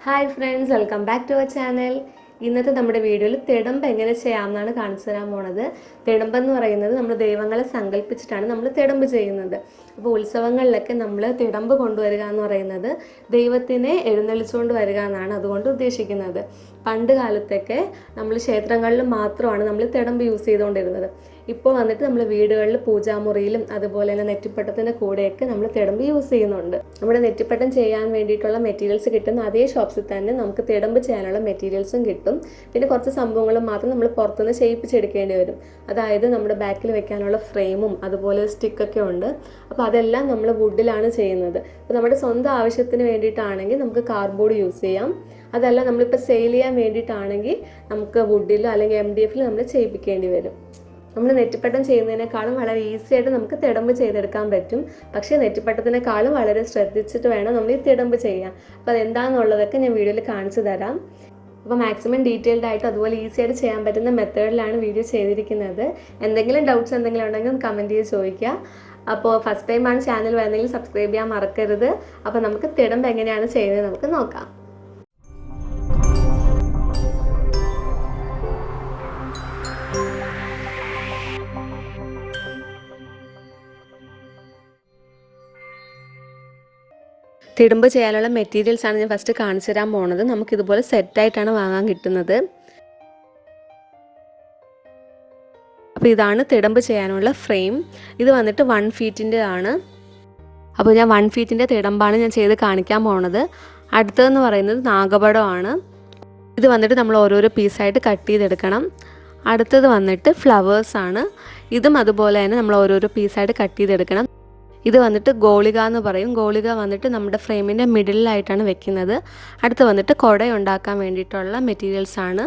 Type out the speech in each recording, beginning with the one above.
Hi friends, welcome back to our channel. ഇന്നത്തെ നമ്മുടെ വീഡിയോയിൽ തിടമ്പ് എങ്ങനെ ചെയ്യാമെന്നാണ് കാണിച്ചു തരാൻ പോണത്. തിടമ്പ് എന്ന് പറയുന്നത് നമ്മൾ ദൈവങ്ങളെ സങ്കല്പിച്ചിട്ടാണ് നമ്മൾ തിടമ്പ് ചെയ്യുന്നത്. അപ്പോൾ ഉത്സവങ്ങളിലൊക്കെ നമ്മൾ തിടമ്പ് കൊണ്ടുവരിക എന്ന് പറയുന്നത് ദൈവത്തിനെ എഴുന്നള്ളിച്ചുകൊണ്ട് വരിക എന്നാണ് അതുകൊണ്ട് ഉദ്ദേശിക്കുന്നത്. പണ്ട് കാലത്തൊക്കെ നമ്മൾ ക്ഷേത്രങ്ങളിൽ മാത്രമാണ് നമ്മൾ തിടമ്പ് യൂസ് ചെയ്തുകൊണ്ടിരുന്നത്. ഇപ്പോൾ വന്നിട്ട് നമ്മൾ വീടുകളിൽ പൂജാമുറിയിലും അതുപോലെ തന്നെ നെറ്റിപ്പട്ടത്തിൻ്റെ കൂടെയൊക്കെ നമ്മൾ തിടമ്പ് യൂസ് ചെയ്യുന്നുണ്ട്. നമ്മുടെ നെറ്റിപ്പട്ടം ചെയ്യാൻ വേണ്ടിയിട്ടുള്ള മെറ്റീരിയൽസ് കിട്ടുന്ന അതേ ഷോപ്സിൽ തന്നെ നമുക്ക് തിടമ്പ് ചെയ്യാനുള്ള മെറ്റീരിയൽസും കിട്ടും. പിന്നെ കുറച്ച് സംഭവങ്ങളും മാത്രം നമ്മൾ പുറത്തുനിന്ന് ചെയ്യിപ്പിച്ചെടുക്കേണ്ടി വരും. അതായത് നമ്മുടെ ബാക്കിൽ വെക്കാനുള്ള ഫ്രെയിമും അതുപോലെ സ്റ്റിക്കൊക്കെ ഉണ്ട്. അപ്പോൾ അതെല്ലാം നമ്മൾ വുഡിലാണ് ചെയ്യുന്നത്. അപ്പോൾ നമ്മുടെ സ്വന്തം ആവശ്യത്തിന് വേണ്ടിയിട്ടാണെങ്കിൽ നമുക്ക് കാർഡ്ബോർഡ് യൂസ് ചെയ്യാം. അതല്ല നമ്മളിപ്പോൾ സെയിൽ ചെയ്യാൻ വേണ്ടിയിട്ടാണെങ്കിൽ നമുക്ക് വുഡിലോ അല്ലെങ്കിൽ MDFിലോ നമ്മൾ ചെയ്യിപ്പിക്കേണ്ടി വരും. നമ്മൾ നെറ്റിപ്പട്ടം ചെയ്യുന്നതിനേക്കാളും വളരെ ഈസി ആയിട്ട് നമുക്ക് തിടമ്പ് ചെയ്തെടുക്കാൻ പറ്റും. പക്ഷേ നെറ്റിപ്പട്ടത്തിനേക്കാളും വളരെ ശ്രദ്ധിച്ചിട്ട് വേണം നമ്മൾ ഈ തിടമ്പ് ചെയ്യാൻ. അപ്പോൾ അതെന്താണെന്നുള്ളതൊക്കെ ഞാൻ വീഡിയോയിൽ കാണിച്ചു തരാം. അപ്പോൾ മാക്സിമം ഡീറ്റെയിൽഡ് ആയിട്ട് അതുപോലെ ഈസി ആയിട്ട് ചെയ്യാൻ പറ്റുന്ന മെത്തേഡിലാണ് വീഡിയോ ചെയ്തിരിക്കുന്നത്. എന്തെങ്കിലും ഡൗട്ട്സ് എന്തെങ്കിലും ഉണ്ടെങ്കിൽ കമൻറ്റ് ചെയ്ത് ചോദിക്കുക. അപ്പോൾ ഫസ്റ്റ് ടൈമാണ് ചാനൽ വരുന്നതെങ്കിൽ സബ്സ്ക്രൈബ് ചെയ്യാൻ മറക്കരുത്. അപ്പോൾ നമുക്ക് തിടമ്പ് എങ്ങനെയാണ് ചെയ്യുന്നത് നമുക്ക് നോക്കാം. തിടമ്പ് ചെയ്യാനുള്ള മെറ്റീരിയൽസാണ് ഞാൻ ഫസ്റ്റ് കാണിച്ചു തരാൻ പോണത്. നമുക്കിതുപോലെ സെറ്റായിട്ടാണ് വാങ്ങാൻ കിട്ടുന്നത്. അപ്പോൾ ഇതാണ് തിടമ്പ് ചെയ്യാനുള്ള ഫ്രെയിം. ഇത് വന്നിട്ട് 1 ഫീറ്റിൻ്റെ ആണ്. അപ്പോൾ ഞാൻ 1 ഫീറ്റിൻ്റെ തിടമ്പാണ് ഞാൻ ചെയ്ത് കാണിക്കാൻ പോണത്. അടുത്തതെന്ന് പറയുന്നത് നാഗപടമാണ്. ഇത് വന്നിട്ട് നമ്മൾ ഓരോരോ പീസായിട്ട് കട്ട് ചെയ്തെടുക്കണം. അടുത്തത് വന്നിട്ട് ഫ്ലവേഴ്സാണ്. ഇതും അതുപോലെ തന്നെ നമ്മൾ ഓരോരോ പീസായിട്ട് കട്ട് ചെയ്തെടുക്കണം. ഇത് വന്നിട്ട് ഗോളിക എന്ന് പറയും. ഗോളിക വന്നിട്ട് നമ്മുടെ ഫ്രെയിമിൻ്റെ മിഡിലായിട്ടാണ് വെക്കുന്നത്. അടുത്ത് വന്നിട്ട് കുട ഉണ്ടാക്കാൻ വേണ്ടിയിട്ടുള്ള മെറ്റീരിയൽസാണ്.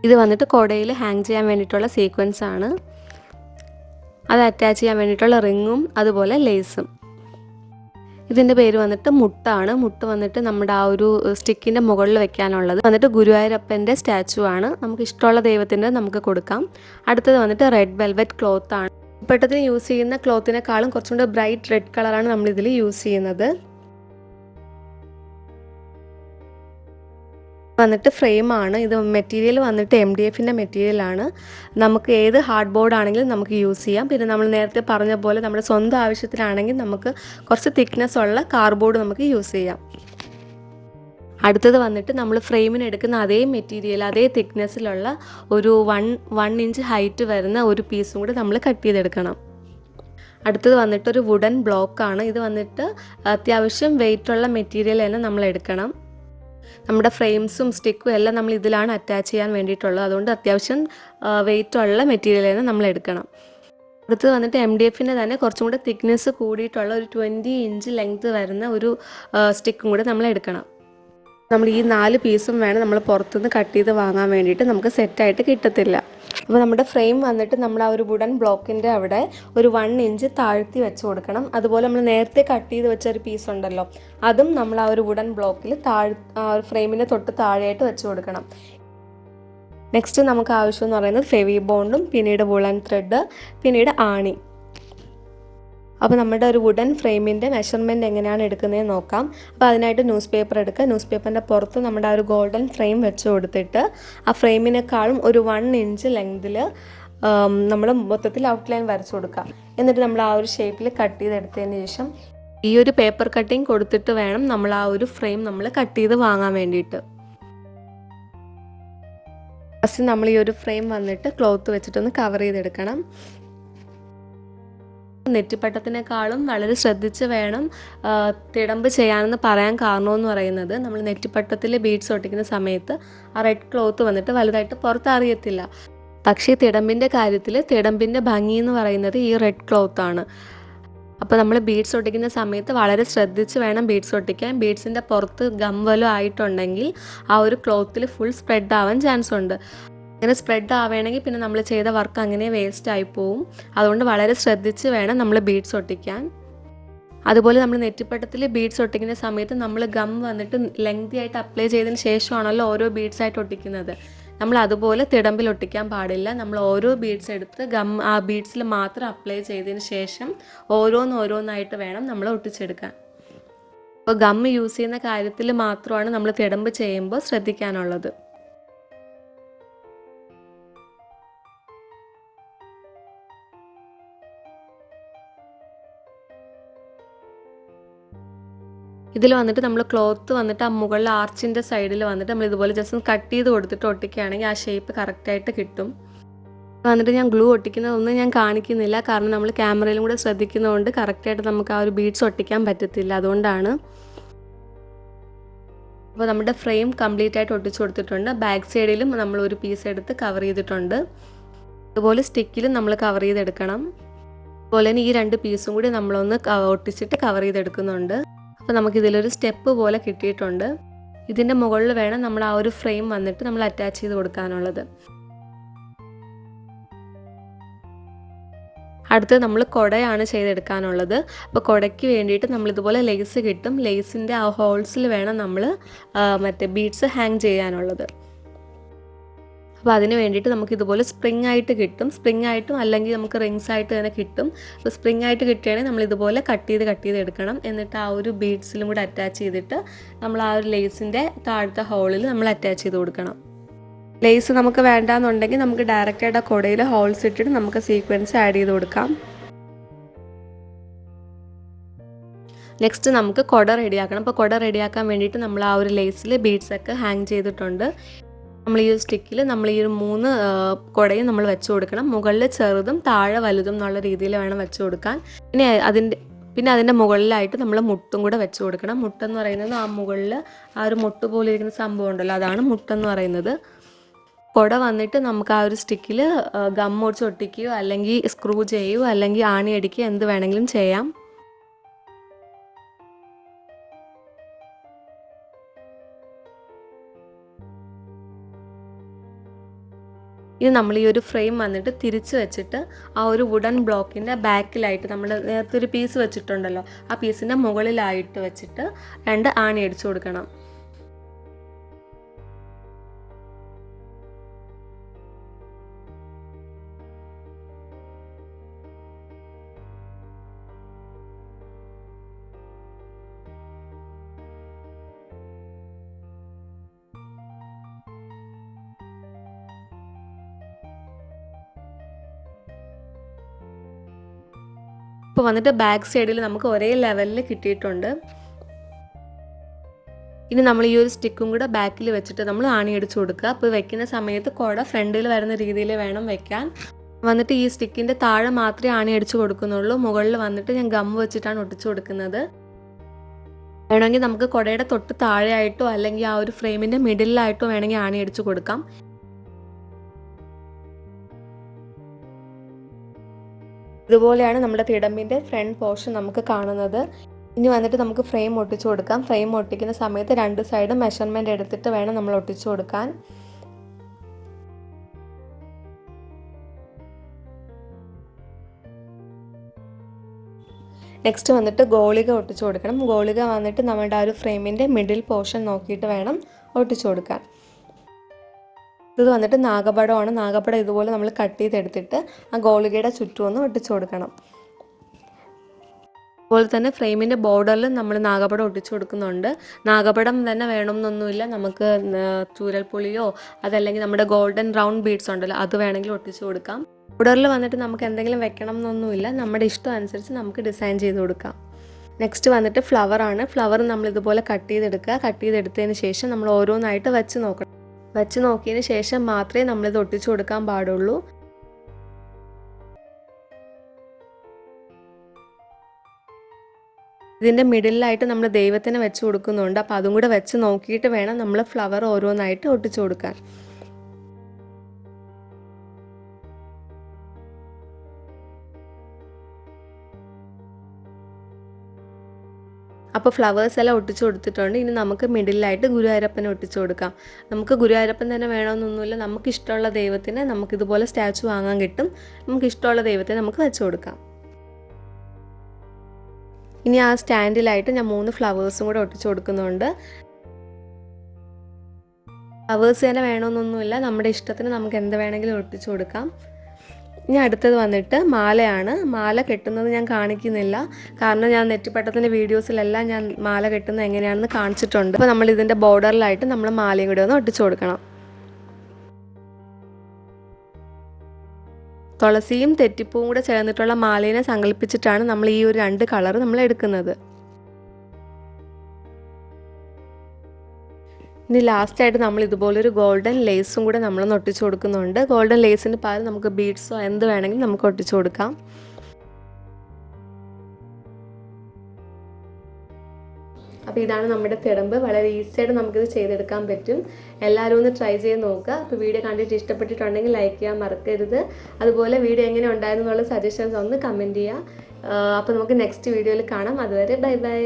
ഇത് വന്നിട്ട് കുടയിൽ ഹാങ് ചെയ്യാൻ വേണ്ടിയിട്ടുള്ള സീക്വൻസ് ആണ്. അത് അറ്റാച്ച് ചെയ്യാൻ വേണ്ടിയിട്ടുള്ള റിങ്ങും അതുപോലെ ലേസും. ഇതിൻ്റെ പേര് വന്നിട്ട് മുട്ടാണ്. മുട്ട് വന്നിട്ട് നമ്മുടെ ആ ഒരു സ്റ്റിക്കിൻ്റെ മുകളിൽ വെക്കാനുള്ളത്. വന്നിട്ട് ഗുരുവായൂരപ്പൻ്റെ സ്റ്റാച്ചു ആണ്. നമുക്ക് ഇഷ്ടമുള്ള ദൈവത്തിൻ്റെ നമുക്ക് കൊടുക്കാം. അടുത്തത് വന്നിട്ട് റെഡ് വെൽവെറ്റ് ക്ലോത്ത് ആണ്. പെട്ടത്തിന് യൂസ് ചെയ്യുന്ന ക്ലോത്തിനേക്കാളും കുറച്ചും കൂടെ ബ്രൈറ്റ് റെഡ് കളറാണ് നമ്മളിതിൽ യൂസ് ചെയ്യുന്നത്. വന്നിട്ട് ഫ്രെയിമാണ്. ഇത് മെറ്റീരിയൽ വന്നിട്ട് MDFിൻ്റെ മെറ്റീരിയലാണ്. നമുക്ക് ഏത് ഹാർഡ് ബോർഡ് ആണെങ്കിലും നമുക്ക് യൂസ് ചെയ്യാം. പിന്നെ നമ്മൾ നേരത്തെ പറഞ്ഞ പോലെ നമ്മുടെ സ്വന്തം ആവശ്യത്തിനാണെങ്കിൽ നമുക്ക് കുറച്ച് തിക്നെസ് ഉള്ള കാർഡ്ബോർഡ് നമുക്ക് യൂസ് ചെയ്യാം. അടുത്തത് വന്നിട്ട് നമ്മൾ ഫ്രെയിമിന് എടുക്കുന്ന അതേ മെറ്റീരിയൽ അതേ തിക്നെസ്സിലുള്ള ഒരു 1 ഇഞ്ച് ഹൈറ്റ് വരുന്ന ഒരു പീസും കൂടി നമ്മൾ കട്ട് ചെയ്തെടുക്കണം. അടുത്തത് വന്നിട്ട് ഒരു വുഡൻ ബ്ലോക്കാണ്. ഇത് വന്നിട്ട് അത്യാവശ്യം വെയിറ്റുള്ള മെറ്റീരിയൽ തന്നെ നമ്മൾ എടുക്കണം. നമ്മുടെ ഫ്രെയിംസും സ്റ്റിക്കും എല്ലാം നമ്മൾ ഇതിലാണ് അറ്റാച്ച് ചെയ്യാൻ വേണ്ടിയിട്ടുള്ളത്. അതുകൊണ്ട് അത്യാവശ്യം വെയിറ്റുള്ള മെറ്റീരിയൽ തന്നെ നമ്മൾ എടുക്കണം. അടുത്തത് വന്നിട്ട് MDFിൻ്റെ തന്നെ കുറച്ചും കൂടെ തിക്നെസ് കൂടിയിട്ടുള്ള ഒരു 20 ഇഞ്ച് ലെങ്ത് വരുന്ന ഒരു സ്റ്റിക്കും കൂടെ നമ്മൾ എടുക്കണം. നമ്മൾ ഈ 4 പീസും വേണം നമ്മൾ പുറത്തുനിന്ന് കട്ട് ചെയ്ത് വാങ്ങാൻ വേണ്ടിയിട്ട്. നമുക്ക് സെറ്റായിട്ട് കിട്ടത്തില്ല. അപ്പോൾ നമ്മുടെ ഫ്രെയിം വന്നിട്ട് നമ്മൾ ആ ഒരു വുഡൻ ബ്ലോക്കിൻ്റെ അവിടെ ഒരു 1 ഇഞ്ച് താഴ്ത്തി വെച്ച് കൊടുക്കണം. അതുപോലെ നമ്മൾ നേരത്തെ കട്ട് ചെയ്ത് വെച്ച ഒരു പീസ് ഉണ്ടല്ലോ, അതും നമ്മൾ ആ ഒരു വുഡൻ ബ്ലോക്കിൽ ഫ്രെയിമിൻ്റെ തൊട്ട് താഴെയായിട്ട് വെച്ച് കൊടുക്കണം. നെക്സ്റ്റ് നമുക്ക് ആവശ്യമെന്ന് പറയുന്നത് ഫെവി ബോണ്ടും പിന്നീട് വുളൻ ത്രെഡ് പിന്നീട് ആണി. അപ്പോൾ നമ്മുടെ ഒരു വുഡൻ ഫ്രെയിമിൻ്റെ മെഷർമെൻറ്റ് എങ്ങനെയാണ് എടുക്കുന്നതെന്ന് നോക്കാം. അപ്പോൾ അതിനായിട്ട് ന്യൂസ് പേപ്പർ എടുക്കുക. ന്യൂസ് പേപ്പറിൻ്റെ പുറത്ത് നമ്മുടെ ആ ഒരു ഗോൾഡൻ ഫ്രെയിം വെച്ച് കൊടുത്തിട്ട് ആ ഫ്രെയിമിനേക്കാളും ഒരു 1 ഇഞ്ച് ലെങ്തിൽ നമ്മൾ മൊത്തത്തിൽ ഔട്ട്ലൈൻ വരച്ചു കൊടുക്കുക. എന്നിട്ട് നമ്മൾ ആ ഒരു ഷേപ്പിൽ കട്ട് ചെയ്തെടുത്തതിന് ശേഷം ഈ ഒരു പേപ്പർ കട്ടിങ് കൊടുത്തിട്ട് വേണം നമ്മൾ ആ ഒരു ഫ്രെയിം നമ്മൾ കട്ട് ചെയ്ത് വാങ്ങാൻ വേണ്ടിയിട്ട്. ഫസ്റ്റ് നമ്മൾ ഈ ഒരു ഫ്രെയിം വന്നിട്ട് ക്ലോത്ത് വെച്ചിട്ടൊന്ന് കവർ ചെയ്തെടുക്കണം. നെറ്റിപ്പട്ടത്തിനേക്കാളും വളരെ ശ്രദ്ധിച്ച് വേണം തിടമ്പ് ചെയ്യാനെന്ന് പറയാൻ കാരണമെന്ന് പറയുന്നത് നമ്മൾ നെറ്റിപ്പട്ടത്തിൽ ബീഡ്സ് ഒട്ടിക്കുന്ന സമയത്ത് ആ റെഡ് ക്ലോത്ത് വന്നിട്ട് വലുതായിട്ട് പുറത്ത് അറിയത്തില്ല. പക്ഷേ തിടമ്പിൻ്റെ കാര്യത്തിൽ തിടമ്പിൻ്റെ ഭംഗി എന്ന് പറയുന്നത് ഈ റെഡ് ക്ലോത്താണ്. അപ്പോൾ നമ്മൾ ബീഡ്സ് ഒട്ടിക്കുന്ന സമയത്ത് വളരെ ശ്രദ്ധിച്ച് വേണം ബീഡ്സ് ഒട്ടിക്കാൻ. ബീഡ്സിൻ്റെ പുറത്ത് ഗം വല്ലതും ആയിട്ടുണ്ടെങ്കിൽ ആ ഒരു ക്ലോത്തിൽ ഫുൾ സ്പ്രെഡ് ആവാൻ ചാൻസ് ഉണ്ട്. അങ്ങനെ സ്പ്രെഡ് ആവുകയാണെങ്കിൽ പിന്നെ നമ്മൾ ചെയ്ത വർക്ക് അങ്ങനെ വേസ്റ്റ് ആയി പോവും. അതുകൊണ്ട് വളരെ ശ്രദ്ധിച്ച് വേണം നമ്മൾ ബീഡ്സ് ഒട്ടിക്കാൻ. അതുപോലെ നമ്മൾ നെറ്റിപ്പട്ടത്തിൽ ബീഡ്സ് ഒട്ടിക്കുന്ന സമയത്ത് നമ്മൾ ഗം വന്നിട്ട് ലെങ്തി ആയിട്ട് അപ്ലൈ ചെയ്തതിന് ശേഷമാണല്ലോ ഓരോ ബീഡ്സ് ആയിട്ട് ഒട്ടിക്കുന്നത്. നമ്മൾ അതുപോലെ തിടമ്പിൽ ഒട്ടിക്കാൻ പാടില്ല. നമ്മൾ ഓരോ ബീഡ്സ് എടുത്ത് ഗം ആ ബീഡ്സിൽ മാത്രം അപ്ലൈ ചെയ്തതിന് ശേഷം ഓരോന്നായിട്ട് വേണം നമ്മൾ ഒട്ടിച്ചെടുക്കാൻ. അപ്പോൾ ഗം യൂസ് ചെയ്യുന്ന കാര്യത്തിൽ മാത്രമാണ് നമ്മൾ തിടമ്പ് ചെയ്യുമ്പോൾ ശ്രദ്ധിക്കാനുള്ളത്. ഇതിൽ വന്നിട്ട് നമ്മൾ ക്ലോത്ത് വന്നിട്ട് ആ മുകളിൽ ആർച്ചിൻ്റെ സൈഡിൽ വന്നിട്ട് നമ്മൾ ഇതുപോലെ ജസ്റ്റ് ഒന്ന് കട്ട് ചെയ്ത് കൊടുത്തിട്ട് ഒട്ടിക്കുകയാണെങ്കിൽ ആ ഷേപ്പ് കറക്റ്റായിട്ട് കിട്ടും. വന്നിട്ട് ഞാൻ ഗ്ലൂ ഒട്ടിക്കുന്നതൊന്നും ഞാൻ കാണിക്കുന്നില്ല, കാരണം നമ്മൾ ക്യാമറയിലും കൂടെ ശ്രദ്ധിക്കുന്നതുകൊണ്ട് കറക്റ്റായിട്ട് നമുക്ക് ആ ഒരു ബീഡ്സ് ഒട്ടിക്കാൻ പറ്റത്തില്ല, അതുകൊണ്ടാണ്. അപ്പോൾ നമ്മുടെ ഫ്രെയിം കംപ്ലീറ്റ് ആയിട്ട് ഒട്ടിച്ചു കൊടുത്തിട്ടുണ്ട്. ബാക്ക് സൈഡിലും നമ്മൾ ഒരു പീസ് എടുത്ത് കവർ ചെയ്തിട്ടുണ്ട്. അതുപോലെ സ്റ്റിക്കിലും നമ്മൾ കവർ ചെയ്തെടുക്കണം. അതുപോലെ തന്നെ ഈ 2 പീസും കൂടി നമ്മളൊന്ന് ഒട്ടിച്ചിട്ട് കവർ ചെയ്തെടുക്കുന്നുണ്ട്. അപ്പോൾ നമുക്കിതിലൊരു സ്റ്റെപ്പ് പോലെ കിട്ടിയിട്ടുണ്ട്. ഇതിൻ്റെ മുകളിൽ വേണം നമ്മൾ ആ ഒരു ഫ്രെയിം വന്നിട്ട് നമ്മൾ അറ്റാച്ച് ചെയ്ത് കൊടുക്കാനുള്ളത്. അടുത്ത് നമ്മൾ കുടയാണ് ചെയ്തെടുക്കാനുള്ളത്. അപ്പോൾ കുടയ്ക്ക് വേണ്ടിയിട്ട് നമ്മളിതുപോലെ ലേസ് കിട്ടും. ലേസിൻ്റെ ആ ഹോൾസിൽ വേണം നമ്മൾ മറ്റേ ബീഡ്സ് ഹാങ് ചെയ്യാനുള്ളത്. അപ്പോൾ അതിന് വേണ്ടിയിട്ട് നമുക്കിതുപോലെ സ്പ്രിങ് ആയിട്ട് കിട്ടും. സ്പ്രിങ് ആയിട്ടും അല്ലെങ്കിൽ നമുക്ക് റിങ്സ് ആയിട്ട് തന്നെ കിട്ടും. അപ്പോൾ സ്പ്രിങ് ആയിട്ട് കിട്ടുകയാണെങ്കിൽ നമ്മളിതുപോലെ കട്ട് ചെയ്ത് എടുക്കണം. എന്നിട്ട് ആ ഒരു ബീഡ്സിലും കൂടെ അറ്റാച്ച് ചെയ്തിട്ട് നമ്മൾ ആ ഒരു ലേസിൻ്റെ താഴത്തെ ഹോളിൽ നമ്മൾ അറ്റാച്ച് ചെയ്ത് കൊടുക്കണം. ലേസ് നമുക്ക് വേണ്ടാന്നുണ്ടെങ്കിൽ നമുക്ക് ഡയറക്റ്റായിട്ട് ആ കുടയിൽ ഹോൾസ് ഇട്ടിട്ട് നമുക്ക് സീക്വൻസ് ആഡ് ചെയ്ത് കൊടുക്കാം. നെക്സ്റ്റ് നമുക്ക് കുട റെഡിയാക്കണം. അപ്പോൾ കുട റെഡിയാക്കാൻ വേണ്ടിയിട്ട് നമ്മൾ ആ ഒരു ലേസിൽ ബീഡ്സൊക്കെ ഹാങ് ചെയ്തിട്ടുണ്ട്. നമ്മൾ ഈ ഒരു സ്റ്റിക്കിൽ നമ്മൾ ഈ ഒരു 3 കുടയും നമ്മൾ വെച്ച് കൊടുക്കണം. മുകളിൽ ചെറുതും താഴെ വലുതും എന്നുള്ള രീതിയിൽ വേണം വെച്ച് കൊടുക്കാൻ. പിന്നെ അതിൻ്റെ മുകളിലായിട്ട് നമ്മൾ മുട്ടും കൂടെ വെച്ച് കൊടുക്കണം. മുട്ടെന്ന് പറയുന്നത് ആ മുകളിൽ ആ ഒരു മുട്ട് പോലെ ഇരിക്കുന്ന സംഭവം ഉണ്ടല്ലോ, അതാണ് മുട്ടെന്ന് പറയുന്നത്. കുട വന്നിട്ട് നമുക്ക് ആ ഒരു സ്റ്റിക്കിൽ ഗം ഒടിച്ച് ഒട്ടിക്കുകയോ അല്ലെങ്കിൽ സ്ക്രൂ ചെയ്യുകയോ അല്ലെങ്കിൽ ആണി അടിക്കുകയോ എന്ത് വേണമെങ്കിലും ചെയ്യാം. ഇനി നമ്മൾ ഈ ഒരു ഫ്രെയിം വന്നിട്ട് തിരിച്ച് വെച്ചിട്ട് ആ ഒരു വുഡൻ ബ്ലോക്കിൻ്റെ ബാക്കിലായിട്ട് നമ്മൾ നേരത്തെ ഒരു പീസ് വെച്ചിട്ടുണ്ടല്ലോ, ആ പീസിൻ്റെ മുകളിലായിട്ട് വെച്ചിട്ട് 2 ആണി അടിച്ചു കൊടുക്കണം. ഇപ്പോൾ വന്നിട്ട് ബാക്ക് സൈഡിൽ നമുക്ക് ഒരേ ലെവലിൽ കിട്ടിയിട്ടുണ്ട്. ഇനി നമ്മൾ ഈ ഒരു സ്റ്റിക്കും കൂടെ ബാക്കിൽ വെച്ചിട്ട് നമ്മൾ ആണി അടിച്ചു കൊടുക്കുക. അപ്പോൾ വെക്കുന്ന സമയത്ത് കുട ഫ്രണ്ടിൽ വരുന്ന രീതിയിൽ വേണം വെക്കാൻ. വന്നിട്ട് ഈ സ്റ്റിക്കിൻ്റെ താഴെ മാത്രമേ ആണി അടിച്ചു കൊടുക്കുന്നുള്ളൂ. മുകളിൽ വന്നിട്ട് ഞാൻ ഗം വെച്ചിട്ടാണ് ഒട്ടിച്ചു കൊടുക്കുന്നത്. വേണമെങ്കിൽ നമുക്ക് കുടയുടെ തൊട്ട് താഴെയായിട്ടോ അല്ലെങ്കിൽ ആ ഒരു ഫ്രെയിമിൻ്റെ മിഡിലായിട്ടോ വേണമെങ്കിൽ ആണി അടിച്ചു കൊടുക്കാം. ഇതുപോലെയാണ് നമ്മുടെ തിടമ്പിൻ്റെ ഫ്രണ്ട് പോർഷൻ നമുക്ക് കാണുന്നത്. ഇനി വന്നിട്ട് നമുക്ക് ഫ്രെയിം ഒട്ടിച്ചു കൊടുക്കാം. ഫ്രെയിം ഒട്ടിക്കുന്ന സമയത്ത് 2 സൈഡും മെഷർമെൻറ്റ് എടുത്തിട്ട് വേണം നമ്മൾ ഒട്ടിച്ചു കൊടുക്കാൻ. നെക്സ്റ്റ് വന്നിട്ട് ഗോളിക ഒട്ടിച്ചു കൊടുക്കണം. ഗോളിക വന്നിട്ട് നമ്മുടെ ആ ഒരു ഫ്രെയിമിൻ്റെ മിഡിൽ പോർഷൻ നോക്കിയിട്ട് വേണം ഒട്ടിച്ചു കൊടുക്കാൻ. ഇത് വന്നിട്ട് നാഗപടമാണ്. നാഗപടം ഇതുപോലെ നമ്മൾ കട്ട് ചെയ്തെടുത്തിട്ട് ആ ഗോളികയുടെ ചുറ്റും ഒന്ന് ഒട്ടിച്ചു കൊടുക്കണം. അതുപോലെ തന്നെ ഫ്രെയിമിൻ്റെ ബോർഡറിൽ നമ്മൾ നാഗപടം ഒട്ടിച്ചു കൊടുക്കുന്നുണ്ട്. നാഗപടം തന്നെ വേണമെന്നൊന്നുമില്ല, നമുക്ക് ചൂരൽപ്പുളിയോ അതല്ലെങ്കിൽ നമ്മുടെ ഗോൾഡൻ റൗണ്ട് ബീഡ്സ് ഉണ്ടല്ലോ അത് വേണമെങ്കിൽ ഒട്ടിച്ചു കൊടുക്കാം. ബോർഡറിൽ വന്നിട്ട് നമുക്ക് എന്തെങ്കിലും വെക്കണം എന്നൊന്നുമില്ല, നമ്മുടെ ഇഷ്ടം അനുസരിച്ച് നമുക്ക് ഡിസൈൻ ചെയ്ത് കൊടുക്കാം. നെക്സ്റ്റ് വന്നിട്ട് ഫ്ലവർ ആണ്. ഫ്ലവർ നമ്മൾ ഇതുപോലെ കട്ട് ചെയ്തെടുക്കുക. കട്ട് ചെയ്തെടുത്തതിന് ശേഷം നമ്മൾ ഓരോന്നായിട്ട് വെച്ച് നോക്കണം. വെച്ച് നോക്കിയതിന് ശേഷം മാത്രമേ നമ്മളിത് ഒട്ടിച്ചു കൊടുക്കാൻ പാടുള്ളൂ. ഇതിൻ്റെ മിഡിലായിട്ട് നമ്മൾ ദൈവത്തിന് വെച്ച് കൊടുക്കുന്നുണ്ട്. അപ്പോൾ അതും കൂടെ വെച്ച് നോക്കിയിട്ട് വേണം നമ്മൾ ഫ്ലവർ ഓരോന്നായിട്ട് ഒട്ടിച്ചു കൊടുക്കാൻ. അപ്പോൾ ഫ്ലവേഴ്സ് എല്ലാം ഒട്ടിച്ചു കൊടുത്തിട്ടുണ്ട്. ഇനി നമുക്ക് മിഡിലായിട്ട് ഗുരുവായൂരപ്പനെ ഒട്ടിച്ചു കൊടുക്കാം. നമുക്ക് ഗുരുവായൂരപ്പൻ തന്നെ വേണമെന്നൊന്നുമില്ല, നമുക്ക് ഇഷ്ടമുള്ള ദൈവത്തിന് നമുക്കിതുപോലെ സ്റ്റാച്ചു വാങ്ങാൻ കിട്ടും. നമുക്ക് ഇഷ്ടമുള്ള ദൈവത്തെ നമുക്ക് വെച്ച് കൊടുക്കാം. ഇനി ആ സ്റ്റാൻഡിലായിട്ട് ഞാൻ 3 ഫ്ലവേഴ്സും കൂടെ ഒട്ടിച്ചു കൊടുക്കുന്നുണ്ട്. ഫ്ലവേഴ്സ് തന്നെ വേണമെന്നൊന്നുമില്ല, നമ്മുടെ ഇഷ്ടത്തിന് നമുക്ക് എന്ത് വേണമെങ്കിലും ഒട്ടിച്ചു കൊടുക്കാം. ഇനി അടുത്തത് വന്നിട്ട് മാലയാണ്. മാല കെട്ടുന്നത് ഞാൻ കാണിക്കുന്നില്ല, കാരണം ഞാൻ നെറ്റിപ്പട്ടത്തിൻ്റെ വീഡിയോസിലെല്ലാം ഞാൻ മാല കെട്ടുന്നത് എങ്ങനെയാണെന്ന് കാണിച്ചിട്ടുണ്ട്. അപ്പോൾ നമ്മൾ ഇതിൻ്റെ ബോർഡറിലായിട്ട് നമ്മൾ മാലയും കൂടി ഒന്ന് ഒട്ടിച്ചു കൊടുക്കണം. തുളസിയും തെറ്റിപ്പൂവും കൂടെ ചേർന്നിട്ടുള്ള മാലേനെ സങ്കല്പിച്ചിട്ടാണ് നമ്മൾ ഈ ഒരു 2 കളർ നമ്മൾ എടുക്കുന്നത്. ഇനി ലാസ്റ്റായിട്ട് നമ്മൾ ഇതുപോലൊരു ഗോൾഡൻ ലേസും കൂടെ നമ്മളൊന്ന് ഒട്ടിച്ചു കൊടുക്കുന്നുണ്ട്. ഗോൾഡൻ ലേസിന് പകരം നമുക്ക് ബീഡ്സോ എന്ത് വേണമെങ്കിലും നമുക്ക് ഒട്ടിച്ചു കൊടുക്കാം. അപ്പോൾ ഇതാണ് നമ്മുടെ തിടമ്പ്. വളരെ ഈസിയായിട്ട് നമുക്കിത് ചെയ്തെടുക്കാൻ പറ്റും. എല്ലാവരും ഒന്ന് ട്രൈ ചെയ്ത് നോക്കുക. അപ്പോൾ വീഡിയോ കണ്ടിട്ട് ഇഷ്ടപ്പെട്ടിട്ടുണ്ടെങ്കിൽ ലൈക്ക് ചെയ്യാൻ മറക്കരുത്. അതുപോലെ വീഡിയോ എങ്ങനെ ഉണ്ടായിരുന്നു എന്നുള്ള സജഷൻസ് ഒന്ന് കമൻറ്റ് ചെയ്യുക. അപ്പോൾ നമുക്ക് നെക്സ്റ്റ് വീഡിയോയിൽ കാണാം. അതുവരെ ബൈ ബൈ.